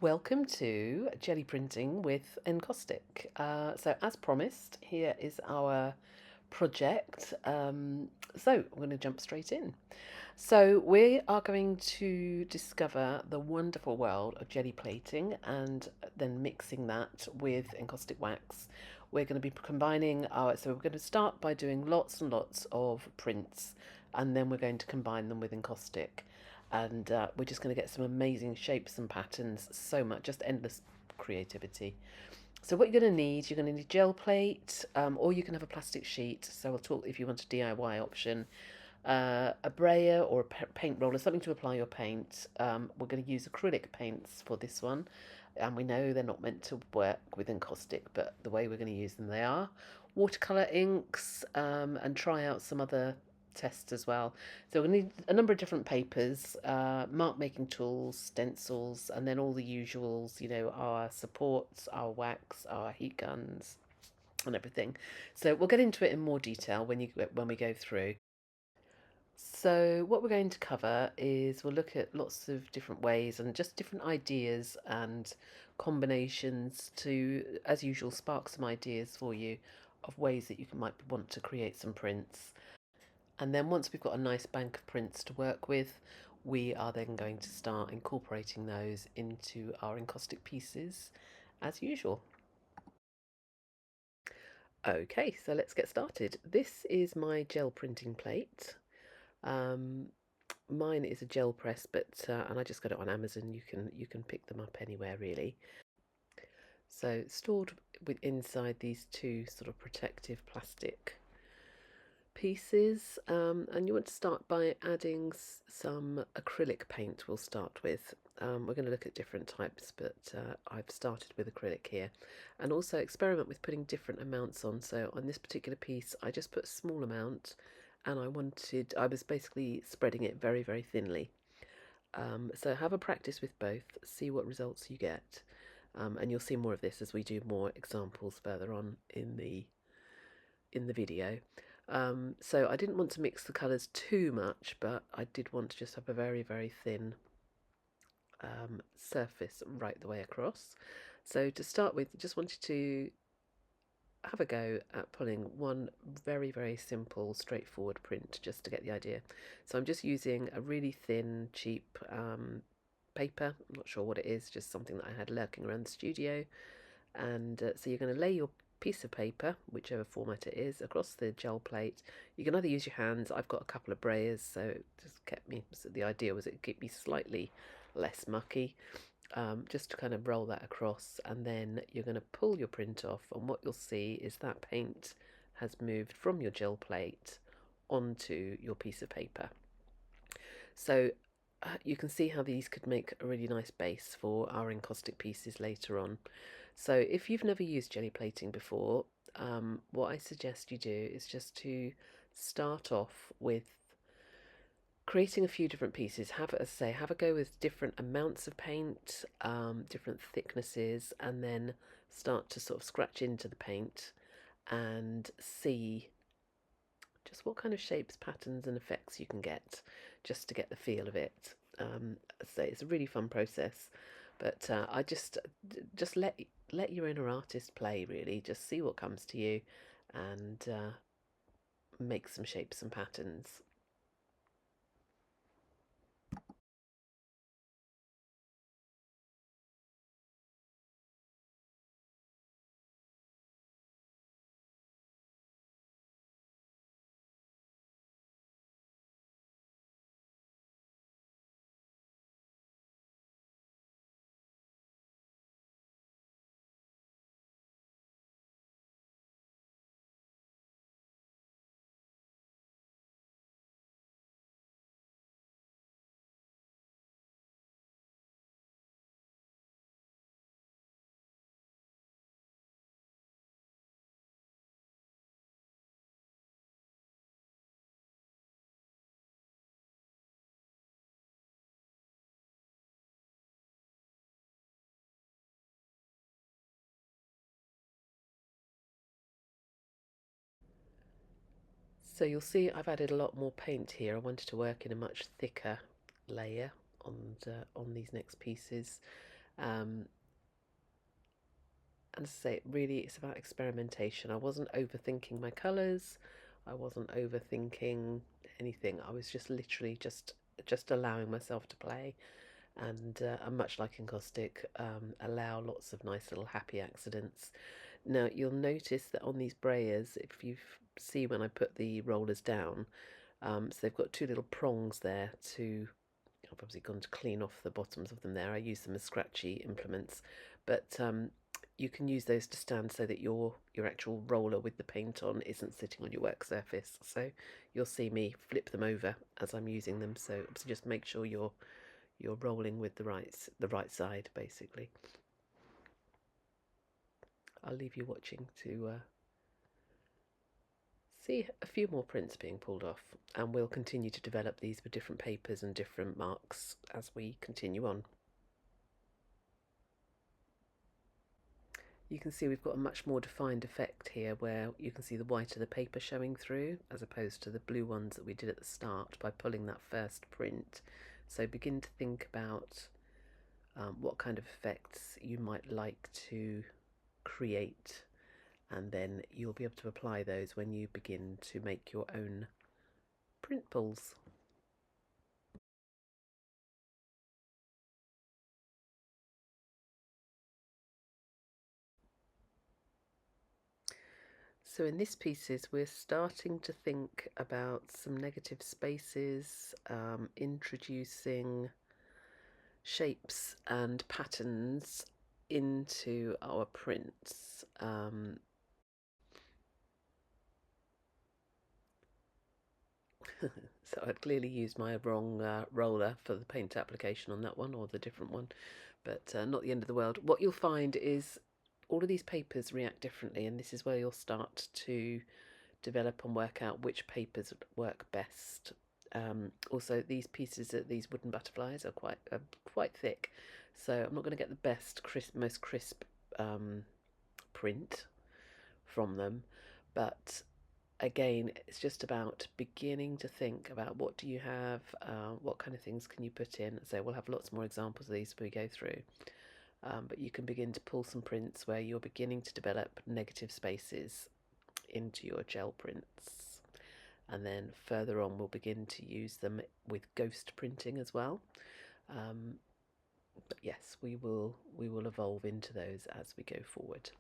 Welcome to Jelly Printing with Encaustic. So, as promised, here is our project. So, I'm going to jump straight in. So, we are going to discover the wonderful world of jelly plating and then mixing that with encaustic wax. We're going to be combining so we're going to start by doing lots and lots of prints, and then we're going to combine them with encaustic. And we're just going to get some amazing shapes and patterns, so much, just endless creativity. So what you're going to need, you're going to need gel plate, or you can have a plastic sheet. So we'll talk if you want a DIY option, a brayer or a paint roller, something to apply your paint. We're going to use acrylic paints for this one, and we know they're not meant to work with encaustic, but the way we're going to use them, they are. Watercolor inks, and try out some other tests as well. So we're going to need a number of different papers, mark making tools, stencils, and then all the usuals, our supports, our wax, our heat guns, and everything. So we'll get into it in more detail when we go through. So, what we're going to cover is we'll look at lots of different ways and just different ideas and combinations to, as usual, spark some ideas for you of ways that you might want to create some prints. And then, once we've got a nice bank of prints to work with, we are then going to start incorporating those into our encaustic pieces as usual. Okay, so let's get started. This is my gel printing plate. Um, Mine is a gel press, but and I just got it on Amazon. You can pick them up anywhere really. So stored with inside these two sort of protective plastic pieces, and you want to start by adding some acrylic paint. We'll start with. We're going to look at different types, but I've started with acrylic here, and also experiment with putting different amounts on. So on this particular piece, I just put a small amount, and I was basically spreading it very, very thinly. So have a practice with both, see what results you get, and you'll see more of this as we do more examples further on in the video. So I didn't want to mix the colours too much, but I did want to just have a very, very thin surface right the way across. So to start with, just wanted to have a go at pulling one very, very simple, straightforward print just to get the idea. So I'm just using a really thin, cheap paper. I'm not sure what it is, just something that I had lurking around the studio. And so you're going to lay your piece of paper, whichever format it is, across the gel plate. You can either use your hands. I've got a couple of brayers, so it just kept me. So the idea was it kept me slightly less mucky. Just to kind of roll that across, and then you're going to pull your print off, and what you'll see is that paint has moved from your gel plate onto your piece of paper. So you can see how these could make a really nice base for our encaustic pieces later on. So if you've never used jelly plating before, what I suggest you do is just to start off with creating a few different pieces. Have a go with different amounts of paint, different thicknesses, and then start to sort of scratch into the paint and see just what kind of shapes, patterns, and effects you can get, just to get the feel of it. So it's a really fun process, but I just let your inner artist play. Really, just see what comes to you, and make some shapes and patterns. So you'll see I've added a lot more paint here. I wanted to work in a much thicker layer on these next pieces, And as I say, really, it's about experimentation. I wasn't overthinking my colours. I wasn't overthinking anything. I was just literally just allowing myself to play, and much like Encaustic, allow lots of nice little happy accidents. Now you'll notice that on these brayers, if you see when I put the rollers down, so they've got two little prongs there to. I've obviously gone to clean off the bottoms of them there. I use them as scratchy implements, but you can use those to stand so that your actual roller with the paint on isn't sitting on your work surface. So you'll see me flip them over as I'm using them. So just make sure you're rolling with the right side, basically. I'll leave you watching to see a few more prints being pulled off, and we'll continue to develop these with different papers and different marks as we continue on. You can see we've got a much more defined effect here, where you can see the white of the paper showing through as opposed to the blue ones that we did at the start by pulling that first print. So begin to think about what kind of effects you might like to create, and then you'll be able to apply those when you begin to make your own print pulls. So in this pieces, we're starting to think about some negative spaces, introducing shapes and patterns into our prints. So I'd clearly used my wrong roller for the paint application on that one, or the different one, but not the end of the world. What you'll find is all of these papers react differently, and this is where you'll start to develop and work out which papers work best. Also, these pieces, these wooden butterflies, are quite thick, so I'm not going to get the best most crisp print from them, but again, it's just about beginning to think about what do you have, what kind of things can you put in. So we'll have lots more examples of these as we go through, but you can begin to pull some prints where you're beginning to develop negative spaces into your gel prints, and then further on we'll begin to use them with ghost printing as well. But yes, we will evolve into those as we go forward.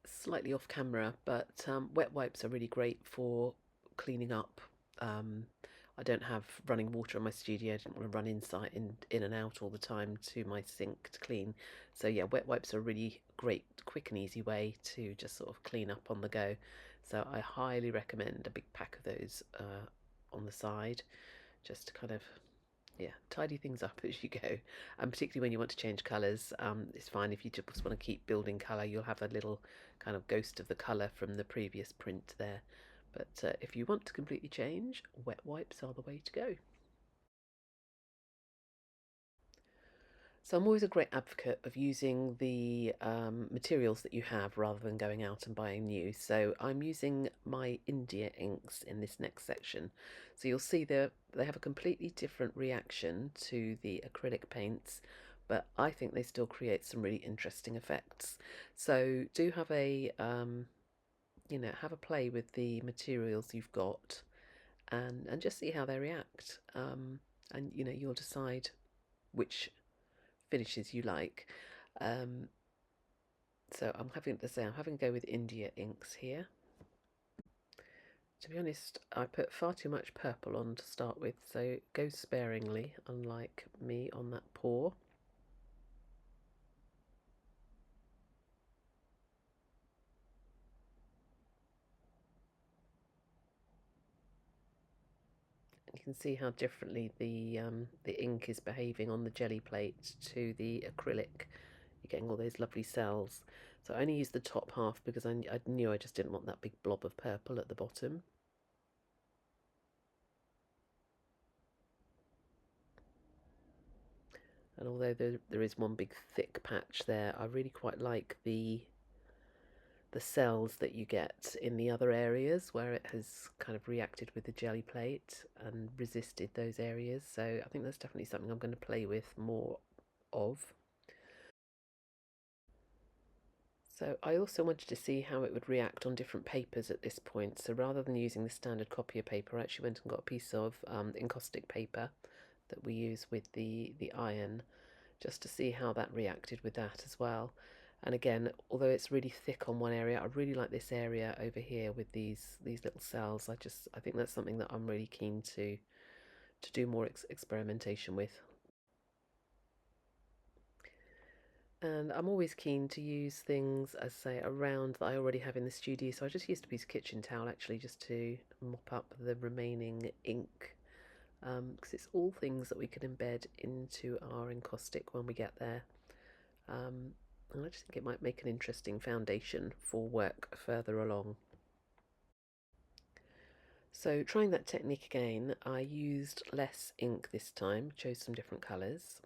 Slightly off camera, but wet wipes are really great for cleaning up. I don't have running water in my studio. I didn't want to run in and out all the time to my sink to clean. So yeah, wet wipes are a really great, quick and easy way to just sort of clean up on the go. So I highly recommend a big pack of those on the side, just to kind of, yeah, tidy things up as you go. And particularly when you want to change colours, it's fine if you just want to keep building colour. You'll have a little kind of ghost of the colour from the previous print there. But if you want to completely change, wet wipes are the way to go. So I'm always a great advocate of using the materials that you have rather than going out and buying new. So I'm using my India inks in this next section. So you'll see they have a completely different reaction to the acrylic paints, but I think they still create some really interesting effects. So do have a have a play with the materials you've got, and just see how they react. And you'll decide which finishes you like. Um, so I'm having to go with India inks here. To be honest, I put far too much purple on to start with, so go sparingly, unlike me on that pour. You can see how differently the ink is behaving on the jelly plate to the acrylic. You're getting all those lovely cells. So I only used the top half because I knew I just didn't want that big blob of purple at the bottom. And although there is one big thick patch there, I really quite like the cells that you get in the other areas where it has kind of reacted with the jelly plate and resisted those areas. So I think that's definitely something I'm going to play with more of. So I also wanted to see how it would react on different papers at this point. So rather than using the standard copier paper, I actually went and got a piece of encaustic paper that we use with the iron, just to see how that reacted with that as well. And again, although it's really thick on one area, I really like this area over here with these little cells. I think that's something that I'm really keen to do more experimentation with. And I'm always keen to use things, as say, around that I already have in the studio. So I just used a piece of kitchen towel actually just to mop up the remaining ink, because it's all things that we can embed into our encaustic when we get there. And I just think it might make an interesting foundation for work further along. So trying that technique again, I used less ink this time, chose some different colours.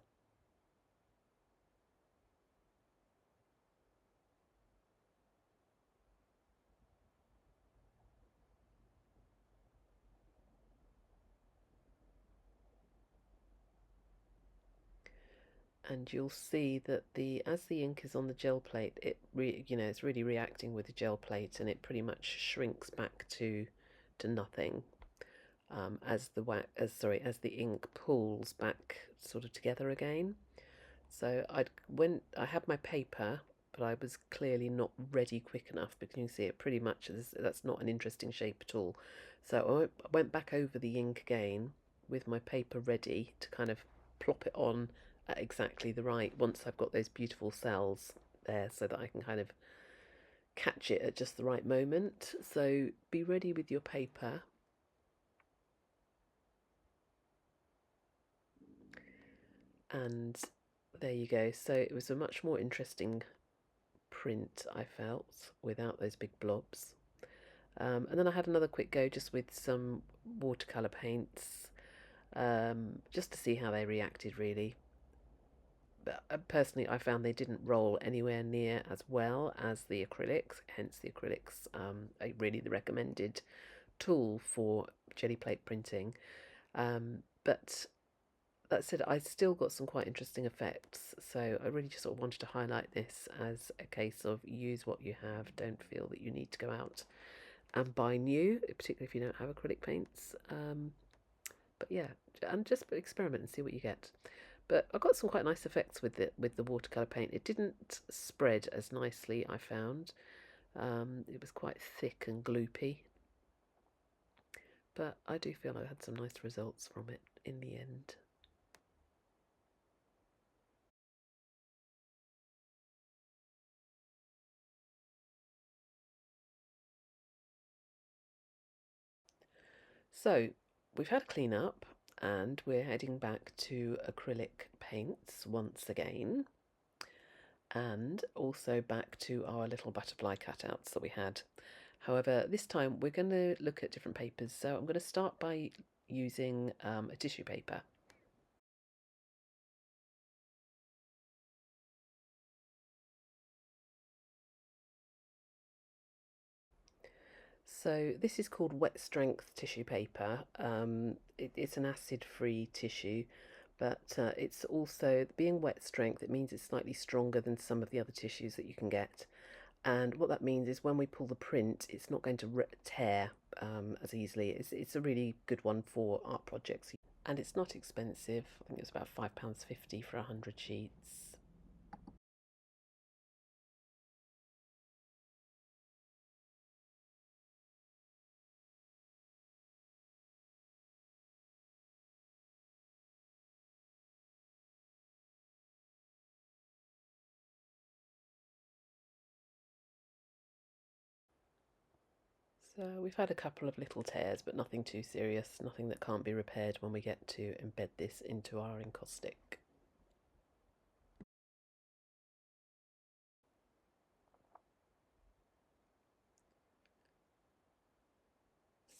And you'll see that as the ink is on the gel plate, it's really reacting with the gel plate, and it pretty much shrinks back to nothing, as the ink pulls back sort of together again. So I had my paper, but I was clearly not ready quick enough, because you can see it pretty much that's not an interesting shape at all. So I went back over the ink again with my paper ready to kind of plop it on at exactly the right, once I've got those beautiful cells there, so that I can kind of catch it at just the right moment. So be ready with your paper. And there you go. So it was a much more interesting print, I felt, without those big blobs. And then I had another quick go just with some watercolour paints, just to see how they reacted really. But personally, I found they didn't roll anywhere near as well as the acrylics, hence the acrylics are really the recommended tool for jelly plate printing. But that said, I still got some quite interesting effects, so I really just sort of wanted to highlight this as a case of use what you have, don't feel that you need to go out and buy new, particularly if you don't have acrylic paints. But yeah, and just experiment and see what you get. But I got some quite nice effects with the watercolor paint. It didn't spread as nicely, I found. It was quite thick and gloopy, but I do feel I had some nice results from it in the end. So we've had a clean up, and we're heading back to acrylic paints once again, and also back to our little butterfly cutouts that we had. However, this time we're going to look at different papers, so I'm going to start by using a tissue paper. So this is called wet strength tissue paper. It's an acid-free tissue, but it's also, being wet strength, it means it's slightly stronger than some of the other tissues that you can get. And what that means is when we pull the print, it's not going to tear as easily. It's a really good one for art projects. And it's not expensive. I think it's about £5.50 for 100 sheets. So we've had a couple of little tears, but nothing too serious, nothing that can't be repaired when we get to embed this into our encaustic.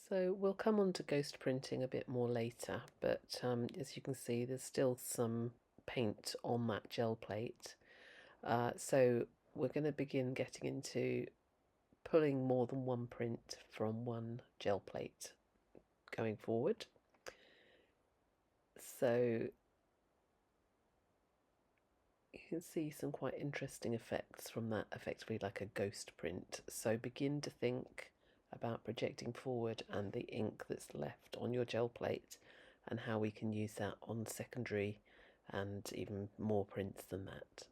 So we'll come on to ghost printing a bit more later, but as you can see, there's still some paint on that gel plate. So we're going to begin getting into pulling more than one print from one gel plate going forward. So you can see some quite interesting effects from that, effectively like a ghost print. So begin to think about projecting forward and the ink that's left on your gel plate and how we can use that on secondary and even more prints than that.